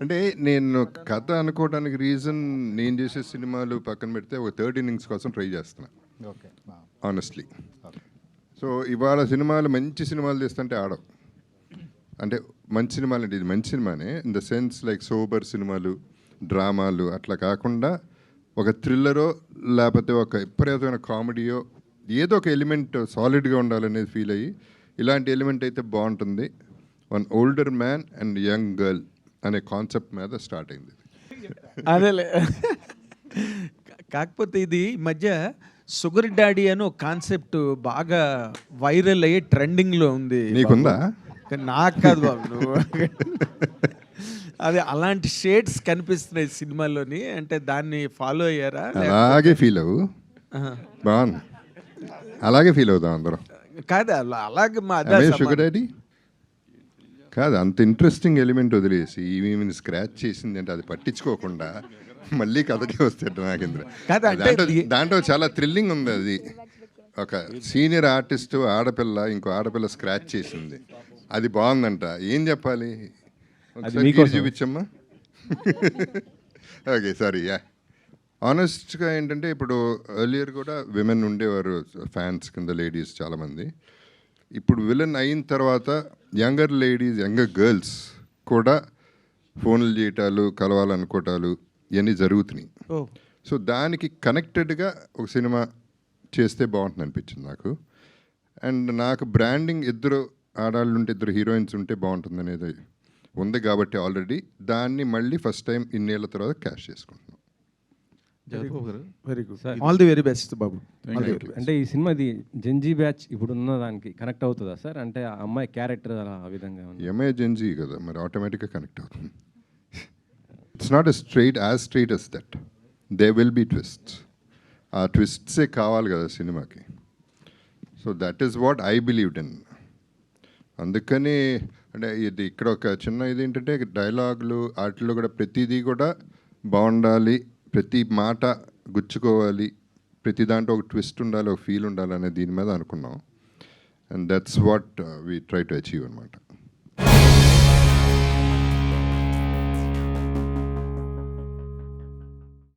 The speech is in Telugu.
అంటే నేను కథ అనుకోవడానికి రీజన్ నేను చేసే సినిమాలు పక్కన పెడితే ఒక థర్డ్ ఇన్నింగ్స్ కోసం ట్రై చేస్తున్నా ఓకే ఆనెస్ట్లీ. సో ఇవాళ సినిమాలు మంచి సినిమాలు తీస్తుంటే ఆడవు. అంటే మంచి సినిమాలు అంటే ఇది మంచి సినిమానే in the sense like sober సినిమాలు, డ్రామాలు అట్లా కాకుండా ఒక థ్రిల్లరో లేకపోతే ఒక విపరీతమైన కామెడీయో ఏదో ఒక ఎలిమెంట్ సాలిడ్గా ఉండాలనేది ఫీల్ అయ్యి ఇలాంటి ఎలిమెంట్ అయితే బాగుంటుంది. One older man and young girl అనే కాన్సెప్ట్ మీద స్టార్ట్ అయింది. అదేలే. కాకపోతే ఇది ఈ మధ్య షుగర్ డాడీ అని ఒక కాన్సెప్ట్ బాగా వైరల్ అయ్యి ట్రెండింగ్లో ఉంది. నీకుందా? నాకు కాదు బాబు, నువ్వు అది అలాంటి షేడ్స్ కనిపిస్తున్నాయి సినిమాలోని. అంటే దాన్ని ఫాలో అయ్యారా? అలాగే ఫీల్ అవ్వు. బాగుంది, అలాగే ఫీల్ అవుతాం అందరం. కాదు అలాగే మా షుగర్ డాడీ కాదు, అంత ఇంట్రెస్టింగ్ ఎలిమెంట్ వదిలేసి ఈమెను స్క్రాచ్ చేసింది అంటే అది పట్టించుకోకుండా మళ్ళీ కథకి వస్తాడు నాగేంద్ర. దాంట్లో చాలా థ్రిల్లింగ్ ఉంది. అది ఒక సీనియర్ ఆర్టిస్ట్ ఆడపిల్ల ఇంకో ఆడపిల్ల స్క్రాచ్ చేసింది, అది బాగుందంట. ఏం చెప్పాలి, చూపించమ్మా. Okay sorry. ఆనెస్ట్గా ఏంటంటే ఇప్పుడు ఎర్లియర్ కూడా విమెన్ ఉండేవారు ఫ్యాన్స్ కింద, లేడీస్ చాలామంది. ఇప్పుడు విలన్ అయిన తర్వాత యంగర్ లేడీస్, యంగర్ గర్ల్స్ కూడా ఫోన్లు చేయటాలు, కలవాలనుకోవటాలు ఇవన్నీ జరుగుతున్నాయి. సో దానికి కనెక్టెడ్గా ఒక సినిమా చేస్తే బాగుంటుంది అనిపించింది నాకు. అండ్ నాకు బ్రాండింగ్ ఇద్దరు ఆడాళ్ళు ఉంటే, ఇద్దరు హీరోయిన్స్ ఉంటే బాగుంటుంది అనేది ఉంది కాబట్టి ఆల్రెడీ దాన్ని మళ్ళీ ఫస్ట్ టైం ఇన్నేళ్ల తర్వాత క్యాష్ చేసుకుంటున్నాం. Very good, all the very best బాబు. అంటే ఈ సినిమా ఇది జెన్జీ బ్యాచ్ ఇప్పుడు ఉన్న దానికి కనెక్ట్ అవుతుందా సార్? అంటే ఆ అమ్మాయి క్యారెక్టర్ అలా ఆ విధంగా ఎంఐ జెన్జీ కదా, మరి ఆటోమేటిక్గా కనెక్ట్ అవుతుంది. It's not as straight as that. They will be twists. ఆ ట్విస్ట్సే కావాలి కదా సినిమాకి. So that is what I believed in. అందుకని అంటే ఇది ఇక్కడ ఒక చిన్న ఇది ఏంటంటే డైలాగులు వాటిలో కూడా ప్రతిదీ కూడా బాగుండాలి, ప్రతి మాట గుచ్చుకోవాలి, ప్రతి దాంట్లో ఒక ట్విస్ట్ ఉండాలి, ఒక ఫీల్ ఉండాలి అనే దీని మీద అనుకున్నాం. And that's what we try to achieve అనమాట.